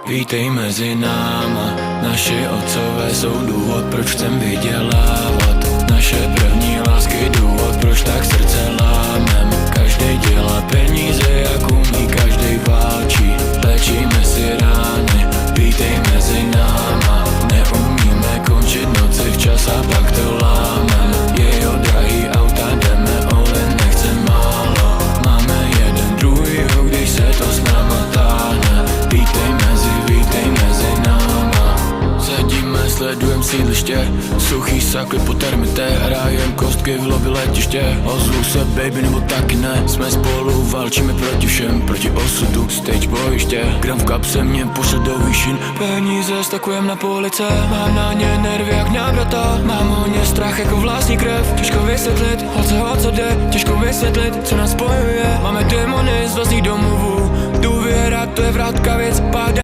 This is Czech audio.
Vítej mezi náma, naši otcové jsou důvod, proč chcem vydělávat. Naše první lásky důvod, proč tak srdce lámem. Každej dělá peníze, jak umí, každej válčí. Léčíme si rány, vítej mezi náma. Neumíme končit noci včas a pak to lámem. Jejo drahý auta, jdeme all-in, nechcem málo. Máme jeden druhýho, když se to s náma táhne. Vítej mezi náma. Sedíme, sledujem sídliště, suchý sakly po termite. Hrajem kostky v lobby letiště. Ozvu se baby nebo taky ne. Jsme spolu, válčíme proti všem, proti osudu, stage bojiště. Gram v kapse mě pošle do výšin. Peníze stakujem na police, mám na ně nervy jak nábrata. Mám o ně strach jako vlastní krev. Těžko vysvětlit, holce o co jde. Těžko vysvětlit, co nás spojuje. Máme démony z vlastních domovů. Důvěra, to je vratka věc, pádá.